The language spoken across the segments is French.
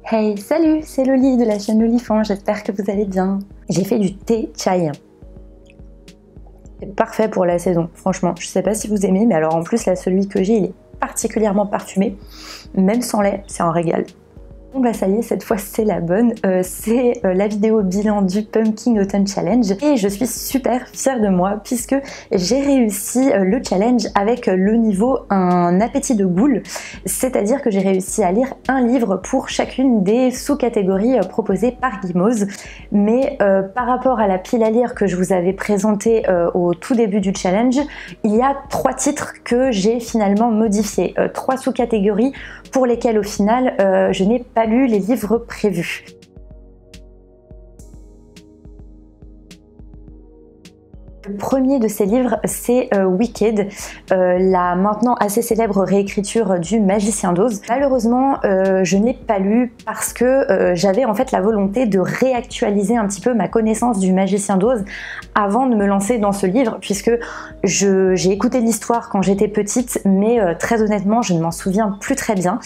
Hey, salut, c'est Loli de la chaîne Lolifant, j'espère que vous allez bien. J'ai fait du thé chai. C'est parfait pour la saison, franchement. Je sais pas si vous aimez, mais alors en plus là, celui que j'ai, il est particulièrement parfumé. Même sans lait, c'est un régal. Bon bah ça y est, cette fois c'est la bonne, c'est la vidéo bilan du Pumpkin Autumn Challenge et je suis super fière de moi puisque j'ai réussi le challenge avec le niveau un appétit de goule, c'est-à-dire que j'ai réussi à lire un livre pour chacune des sous-catégories proposées par Gimoz, mais par rapport à la pile à lire que je vous avais présentée au tout début du challenge, il y a 3 titres que j'ai finalement modifiés, 3 sous-catégories pour lesquelles au final je n'ai pas lu les livres prévus. Le premier de ces livres, c'est Wicked, la maintenant assez célèbre réécriture du Magicien d'Oz. Malheureusement, je n'ai pas lu parce que j'avais en fait la volonté de réactualiser un petit peu ma connaissance du Magicien d'Oz avant de me lancer dans ce livre, puisque j'ai écouté l'histoire quand j'étais petite, mais très honnêtement, je ne m'en souviens plus très bien.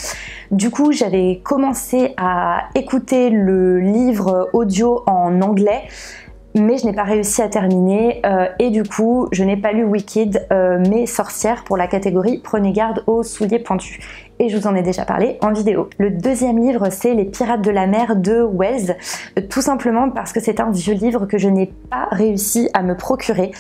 Du coup, j'avais commencé à écouter le livre audio en anglais, mais je n'ai pas réussi à terminer et du coup je n'ai pas lu Wicked mais Sorcière pour la catégorie Prenez garde aux souliers pointus et je vous en ai déjà parlé en vidéo. Le deuxième livre, c'est Les Pirates de la mer de Wells, tout simplement parce que c'est un vieux livre que je n'ai pas réussi à me procurer.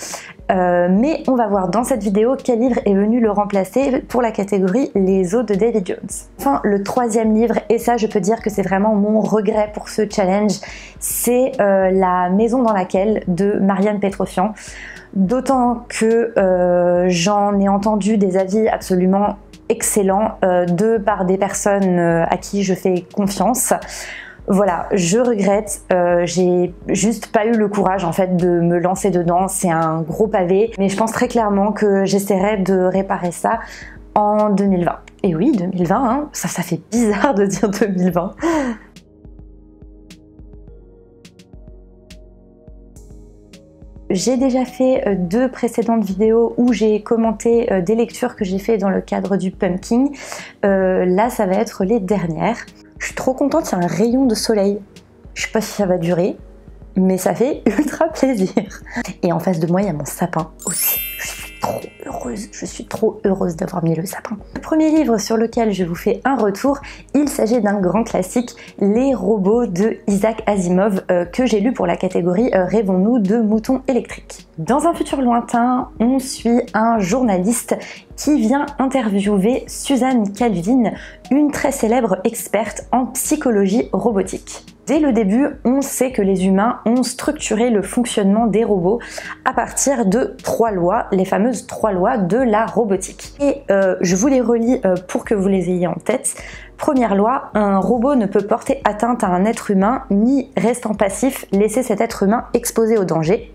Mais on va voir dans cette vidéo quel livre est venu le remplacer pour la catégorie Les Os de Davy Jones. Enfin, le troisième livre, et ça je peux dire que c'est vraiment mon regret pour ce challenge, c'est La Maison dans laquelle de Marianne Petrosian. D'autant que j'en ai entendu des avis absolument excellents par des personnes à qui je fais confiance. Voilà, je regrette, j'ai juste pas eu le courage en fait de me lancer dedans, c'est un gros pavé, mais je pense très clairement que j'essaierai de réparer ça en 2020. Et oui, 2020, hein, ça fait bizarre de dire 2020. J'ai déjà fait 2 précédentes vidéos où j'ai commenté des lectures que j'ai fait dans le cadre du Pumpkin. Là, ça va être les dernières. Je suis trop contente, il y a un rayon de soleil. Je sais pas si ça va durer, mais ça fait ultra plaisir. Et en face de moi, il y a mon sapin aussi. Je suis trop heureuse d'avoir mis le sapin. Le premier livre sur lequel je vous fais un retour, il s'agit d'un grand classique, Les robots de Isaac Asimov, que j'ai lu pour la catégorie Rêvons-nous de moutons électriques. Dans un futur lointain, on suit un journaliste qui vient interviewer Suzanne Calvin, une très célèbre experte en psychologie robotique. Dès le début, on sait que les humains ont structuré le fonctionnement des robots à partir de 3 lois, les fameuses 3 lois de la robotique. Et je vous les relis pour que vous les ayez en tête. Première loi, un robot ne peut porter atteinte à un être humain ni, restant passif, laisser cet être humain exposé au danger.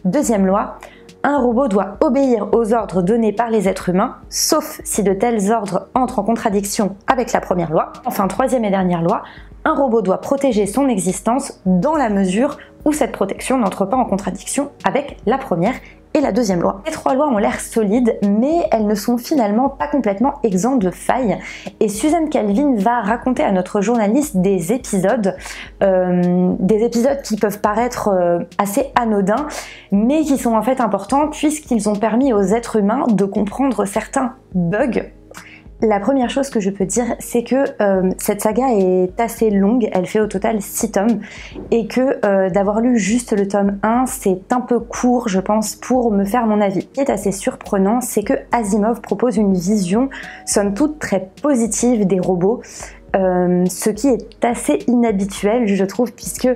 Deuxième loi, un robot doit obéir aux ordres donnés par les êtres humains, sauf si de tels ordres entrent en contradiction avec la première loi. Enfin, troisième et dernière loi, un robot doit protéger son existence dans la mesure où cette protection n'entre pas en contradiction avec la première et la deuxième loi. Les 3 lois ont l'air solides, mais elles ne sont finalement pas complètement exemptes de failles. Et Suzanne Calvin va raconter à notre journaliste des épisodes qui peuvent paraître assez anodins, mais qui sont en fait importants puisqu'ils ont permis aux êtres humains de comprendre certains bugs. La première chose que je peux dire, c'est que cette saga est assez longue, elle fait au total 6 tomes, et que d'avoir lu juste le tome 1, c'est un peu court, je pense, pour me faire mon avis. Ce qui est assez surprenant, c'est que Asimov propose une vision, somme toute, très positive des robots, ce qui est assez inhabituel, je trouve, puisque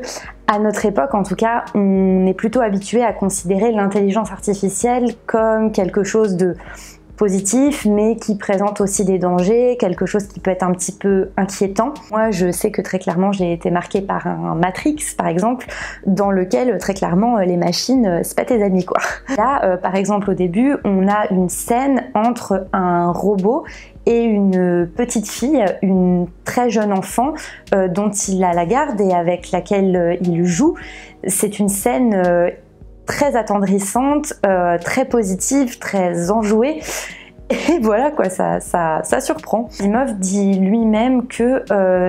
à notre époque, en tout cas, on est plutôt habitué à considérer l'intelligence artificielle comme quelque chose de positif, mais qui présente aussi des dangers, quelque chose qui peut être un petit peu inquiétant. Moi, je sais que très clairement, j'ai été marquée par un Matrix, par exemple, dans lequel, très clairement, les machines, c'est pas tes amis, quoi. Là, par exemple, au début, on a une scène entre un robot et une petite fille, une très jeune enfant dont il a la garde et avec laquelle il joue. C'est une scène très attendrissante, très positive, très enjouée. Et voilà quoi, ça surprend. Asimov dit lui-même que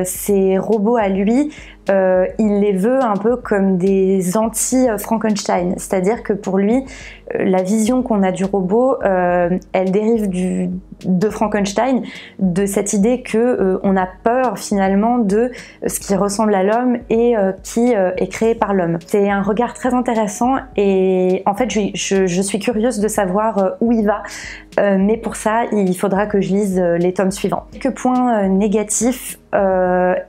ces robots à lui, il les veut un peu comme des anti-Frankenstein, c'est-à-dire que pour lui, la vision qu'on a du robot, elle dérive de Frankenstein, de cette idée que on a peur finalement de ce qui ressemble à l'homme et qui est créé par l'homme. C'est un regard très intéressant et en fait je suis curieuse de savoir où il va, mais pour ça il faudra que je lise les tomes suivants. Quelques points négatifs.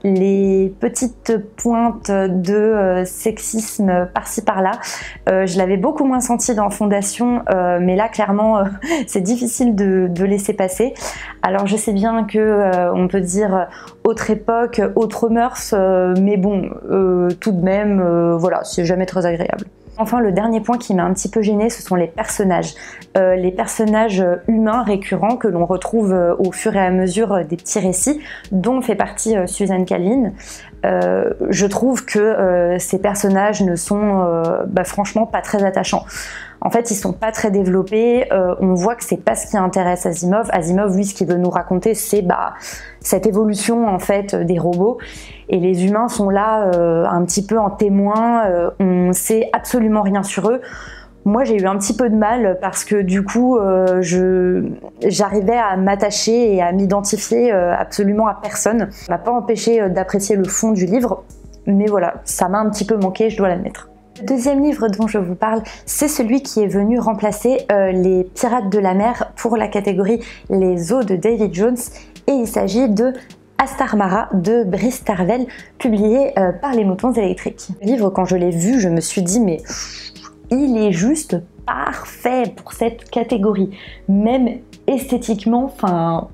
Les petites pointes de sexisme par-ci par-là, je l'avais beaucoup moins senti dans Fondation, mais là clairement c'est difficile de laisser passer. Alors je sais bien que on peut dire autre époque, autre mœurs, mais bon, tout de même, voilà, c'est jamais très agréable. Enfin, le dernier point qui m'a un petit peu gênée, ce sont les personnages. Les personnages humains récurrents que l'on retrouve au fur et à mesure des petits récits, dont fait partie Suzanne Caline. Je trouve que ces personnages ne sont franchement pas très attachants. En fait, ils sont pas très développés, on voit que c'est pas ce qui intéresse Asimov. Asimov, lui, ce qu'il veut nous raconter, c'est cette évolution en fait des robots. Et les humains sont là un petit peu en témoin, on sait absolument rien sur eux. Moi j'ai eu un petit peu de mal parce que du coup j'arrivais à m'attacher et à m'identifier absolument à personne. Ça m'a pas empêché d'apprécier le fond du livre, mais voilà, ça m'a un petit peu manqué, je dois l'admettre. Le deuxième livre dont je vous parle, c'est celui qui est venu remplacer les Pirates de la mer pour la catégorie Les Eaux de David Jones, et il s'agit de Astar Mara de Brice Tervel, publié par Les Moutons Électriques. Le livre, quand je l'ai vu, je me suis dit mais il est juste parfait pour cette catégorie, même esthétiquement, enfin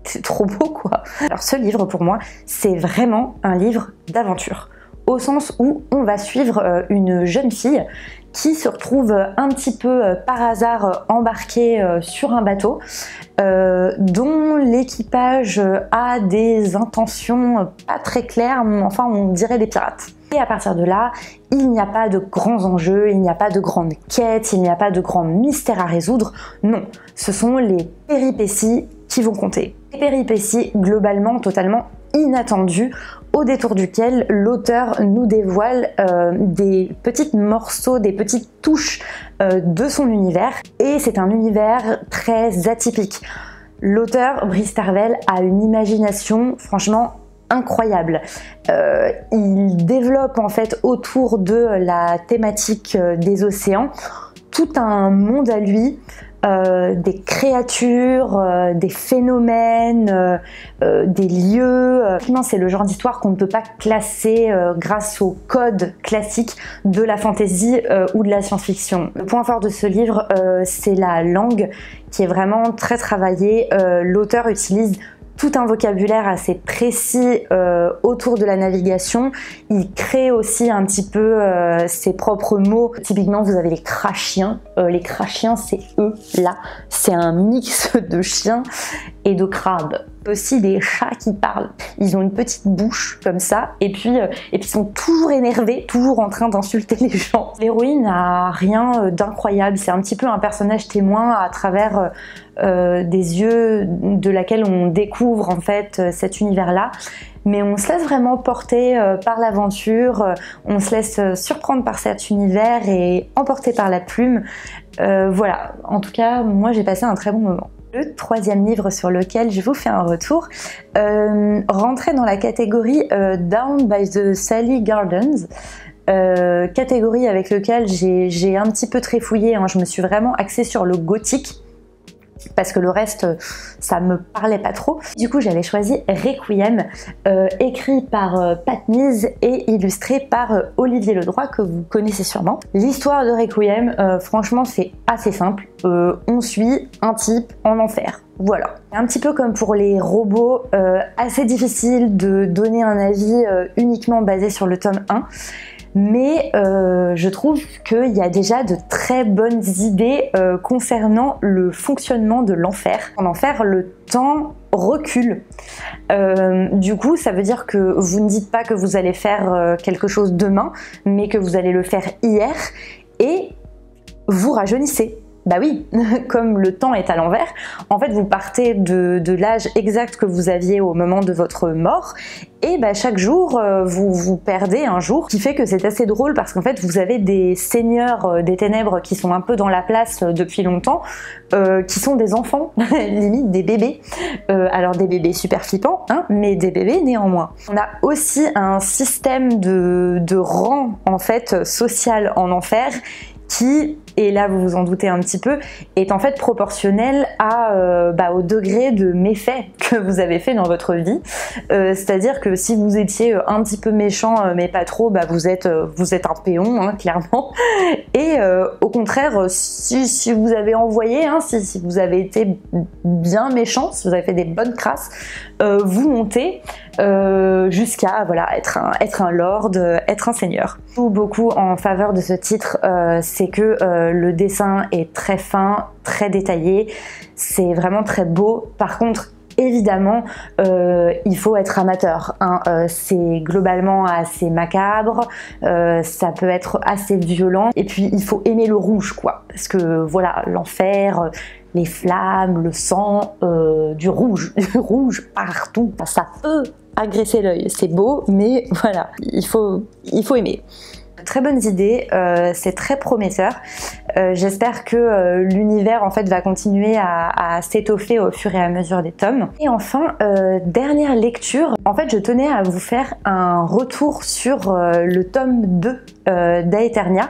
c'est trop beau quoi. Alors ce livre pour moi, c'est vraiment un livre d'aventure, au sens où on va suivre une jeune fille qui se retrouve un petit peu par hasard embarquée sur un bateau dont l'équipage a des intentions pas très claires, enfin on dirait des pirates. Et à partir de là, il n'y a pas de grands enjeux, il n'y a pas de grandes quêtes, il n'y a pas de grands mystères à résoudre, non, ce sont les péripéties qui vont compter. Les péripéties globalement totalement inattendues, au détour duquel l'auteur nous dévoile des petits morceaux, des petites touches de son univers, et c'est un univers très atypique. L'auteur, Brice Tervel, a une imagination franchement incroyable. Il développe en fait autour de la thématique des océans tout un monde à lui, des créatures, des phénomènes, des lieux. C'est le genre d'histoire qu'on ne peut pas classer grâce au code classique de la fantasy ou de la science-fiction. Le point fort de ce livre, c'est la langue qui est vraiment très travaillée. L'auteur utilise tout un vocabulaire assez précis autour de la navigation. Il crée aussi un petit peu ses propres mots. Typiquement, vous avez les crashiens. Les crashiens, c'est eux, là. C'est un mix de chiens et de crabes. Aussi des chats qui parlent. Ils ont une petite bouche comme ça et puis ils sont toujours énervés, toujours en train d'insulter les gens. L'héroïne n'a rien d'incroyable, c'est un petit peu un personnage témoin à travers des yeux de laquelle on découvre en fait cet univers-là. Mais on se laisse vraiment porter par l'aventure, on se laisse surprendre par cet univers et emporter par la plume. Voilà, en tout cas, moi j'ai passé un très bon moment. Le troisième livre sur lequel je vous fais un retour rentrait dans la catégorie Down by the Sally Gardens, catégorie avec laquelle j'ai un petit peu trifouillé, hein. Je me suis vraiment axée sur le gothique parce que le reste ça me parlait pas trop. Du coup j'avais choisi Requiem, écrit par Pat Meese et illustré par Olivier Ledroit, que vous connaissez sûrement. L'histoire de Requiem, franchement c'est assez simple, on suit un type en enfer. Voilà. Un petit peu comme pour les robots, assez difficile de donner un avis uniquement basé sur le tome 1. Mais je trouve qu'il y a déjà de très bonnes idées concernant le fonctionnement de l'enfer. En enfer, le temps recule. Du coup, ça veut dire que vous ne dites pas que vous allez faire quelque chose demain, mais que vous allez le faire hier et vous rajeunissez. Bah oui, comme le temps est à l'envers, en fait vous partez de l'âge exact que vous aviez au moment de votre mort, et bah chaque jour vous perdez un jour, ce qui fait que c'est assez drôle parce qu'en fait vous avez des seigneurs des ténèbres qui sont un peu dans la place depuis longtemps, qui sont des enfants, limite des bébés, alors des bébés super flippants, hein, mais des bébés néanmoins. On a aussi un système de rang en fait social en enfer qui, et là vous vous en doutez un petit peu, est en fait proportionnel au degré de méfait que vous avez fait dans votre vie. C'est-à-dire que si vous étiez un petit peu méchant mais pas trop, bah vous êtes un péon, hein, clairement. Et au contraire, si vous avez envoyé, hein, si vous avez été bien méchant, si vous avez fait des bonnes crasses, vous montez jusqu'à voilà, être un lord, être un seigneur. Beaucoup en faveur de ce titre, c'est que le dessin est très fin, très détaillé, c'est vraiment très beau. Par contre, évidemment, il faut être amateur, hein. C'est globalement assez macabre, ça peut être assez violent, et puis il faut aimer le rouge, quoi, parce que voilà, l'enfer, les flammes, le sang, du rouge partout, ça peut agresser l'œil, c'est beau, mais voilà, il faut aimer. Très bonnes idées, c'est très prometteur. J'espère que l'univers en fait va continuer à s'étoffer au fur et à mesure des tomes. Et enfin, dernière lecture, en fait je tenais à vous faire un retour sur le tome 2 d'Aeternia,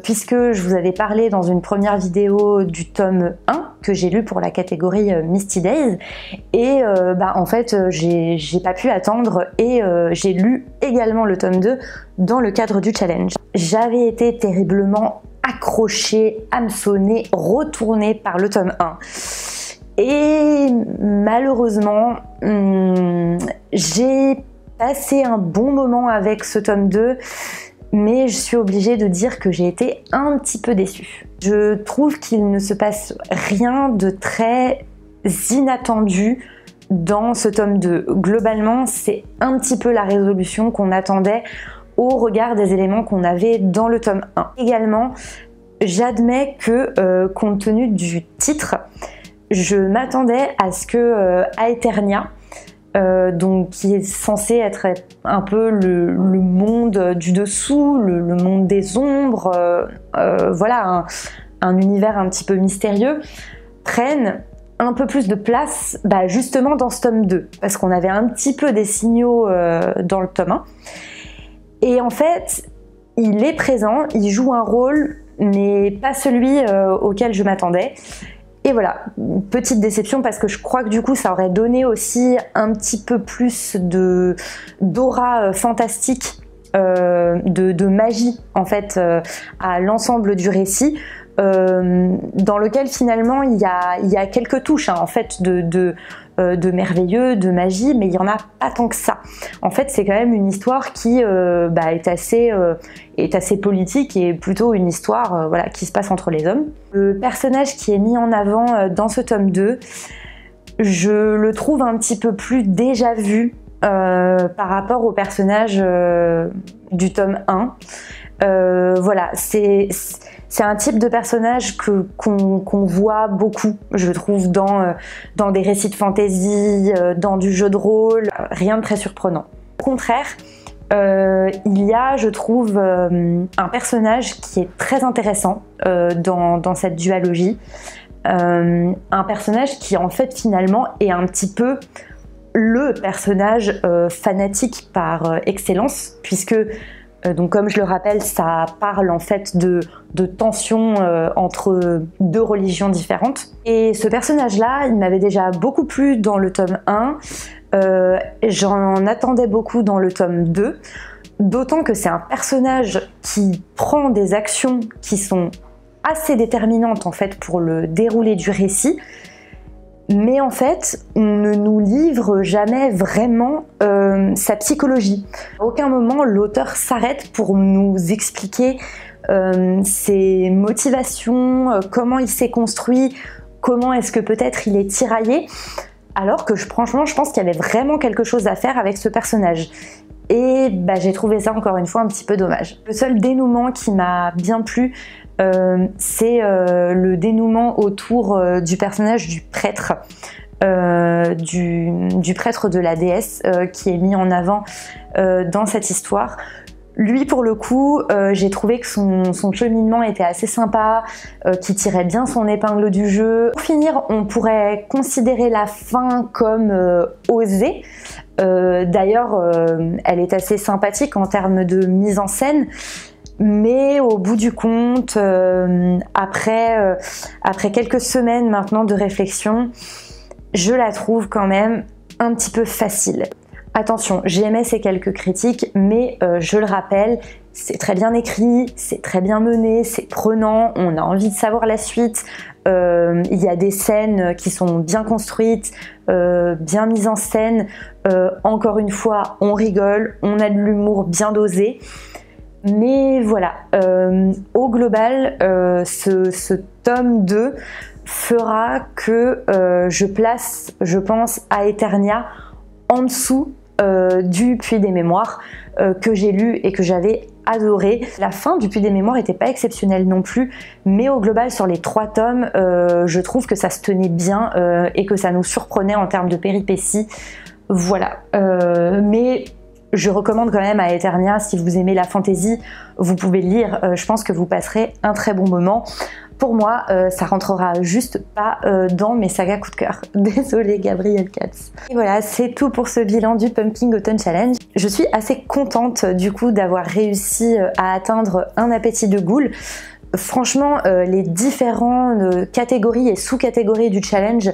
puisque je vous avais parlé dans une première vidéo du tome 1 que j'ai lu pour la catégorie Misty Days, et en fait j'ai pas pu attendre et j'ai lu également le tome 2 dans le cadre du challenge. J'avais été terriblement accrochée, hameçonnée, retournée par le tome 1. Et malheureusement, j'ai passé un bon moment avec ce tome 2, mais je suis obligée de dire que j'ai été un petit peu déçue. Je trouve qu'il ne se passe rien de très inattendu dans ce tome 2. Globalement, c'est un petit peu la résolution qu'on attendait au regard des éléments qu'on avait dans le tome 1. Également, j'admets que, compte tenu du titre, je m'attendais à ce que Aeternia, donc qui est censé être un peu le monde du dessous, le monde des ombres, voilà, un univers un petit peu mystérieux, prenne un peu plus de place justement dans ce tome 2, parce qu'on avait un petit peu des signaux dans le tome 1. Et en fait, il est présent, il joue un rôle, mais pas celui auquel je m'attendais. Et voilà, petite déception parce que je crois que du coup ça aurait donné aussi un petit peu plus d'aura fantastique, de magie en fait à l'ensemble du récit, dans lequel finalement il y a quelques touches en fait de merveilleux, de magie, mais il n'y en a pas tant que ça. En fait, c'est quand même une histoire qui est assez politique et plutôt une histoire voilà, qui se passe entre les hommes. Le personnage qui est mis en avant dans ce tome 2, je le trouve un petit peu plus déjà vu par rapport au personnage du tome 1. Voilà, c'est un type de personnage qu'on voit beaucoup, je trouve, dans des récits de fantasy, dans du jeu de rôle, rien de très surprenant. Au contraire, il y a, je trouve, un personnage qui est très intéressant dans cette dualogie, un personnage qui en fait finalement est un petit peu le personnage fanatique par excellence, puisque donc comme je le rappelle, ça parle en fait de tensions entre deux religions différentes. Et ce personnage-là, il m'avait déjà beaucoup plu dans le tome 1, j'en attendais beaucoup dans le tome 2, d'autant que c'est un personnage qui prend des actions qui sont assez déterminantes en fait pour le déroulé du récit, mais en fait, on ne nous livre jamais vraiment sa psychologie. À aucun moment, l'auteur s'arrête pour nous expliquer ses motivations, comment il s'est construit, comment est-ce que peut-être il est tiraillé, alors que franchement, je pense qu'il y avait vraiment quelque chose à faire avec ce personnage. Et j'ai trouvé ça encore une fois un petit peu dommage. Le seul dénouement qui m'a bien plu, c'est le dénouement autour du personnage du prêtre. Du prêtre de la déesse qui est mis en avant dans cette histoire. Lui, pour le coup, j'ai trouvé que son cheminement était assez sympa, qu'il tirait bien son épingle du jeu. Pour finir, on pourrait considérer la fin comme osée. D'ailleurs, elle est assez sympathique en termes de mise en scène. Mais au bout du compte, après quelques semaines maintenant de réflexion, je la trouve quand même un petit peu facile. Attention, j'aimais ces quelques critiques, mais je le rappelle, c'est très bien écrit, c'est très bien mené, c'est prenant, on a envie de savoir la suite. Il y a des scènes qui sont bien construites, bien mises en scène. Encore une fois, on rigole, on a de l'humour bien dosé. Mais voilà, au global, ce tome 2 fera que je place, je pense, Aeternia en dessous du Puits des Mémoires que j'ai lu et que j'avais adoré. La fin du Puits des Mémoires n'était pas exceptionnelle non plus, mais au global sur les 3 tomes, je trouve que ça se tenait bien et que ça nous surprenait en termes de péripéties. Voilà, mais je recommande quand même Aeternia, si vous aimez la fantasy, vous pouvez le lire, je pense que vous passerez un très bon moment. Pour moi, ça rentrera juste pas dans mes sagas coup de cœur. Désolée Gabrielle Katz. Et voilà, c'est tout pour ce bilan du Pumpkin Autumn Challenge. Je suis assez contente du coup d'avoir réussi à atteindre un appétit de goule. Franchement, les différentes catégories et sous-catégories du challenge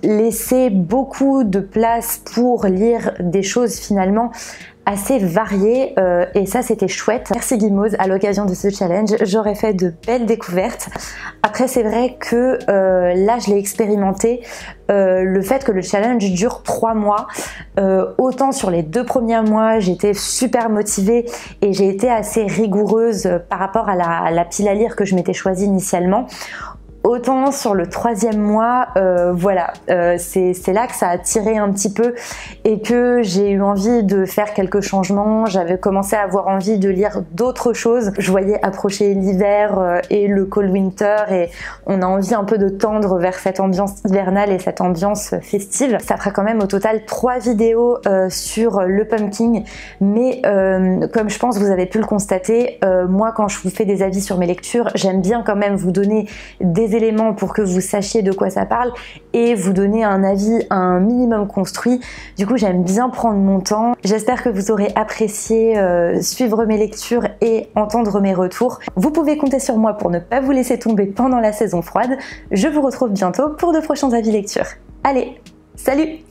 laissaient beaucoup de place pour lire des choses finalement assez variées et ça c'était chouette. Merci Guimauze, à l'occasion de ce challenge, j'aurais fait de belles découvertes. Après c'est vrai que là je l'ai expérimenté, le fait que le challenge dure 3 mois, autant sur les 2 premiers mois j'étais super motivée et j'ai été assez rigoureuse par rapport à la pile à lire que je m'étais choisie initialement. Autant sur le 3e mois, voilà, c'est là que ça a tiré un petit peu et que j'ai eu envie de faire quelques changements. J'avais commencé à avoir envie de lire d'autres choses. Je voyais approcher l'hiver et le cold winter et on a envie un peu de tendre vers cette ambiance hivernale et cette ambiance festive. Ça fera quand même au total 3 vidéos sur le pumpkin, mais comme je pense vous avez pu le constater, moi quand je vous fais des avis sur mes lectures, j'aime bien quand même vous donner des éléments pour que vous sachiez de quoi ça parle et vous donner un avis un minimum construit. Du coup j'aime bien prendre mon temps. J'espère que vous aurez apprécié suivre mes lectures et entendre mes retours. Vous pouvez compter sur moi pour ne pas vous laisser tomber pendant la saison froide. Je vous retrouve bientôt pour de prochains avis lecture. Allez, salut!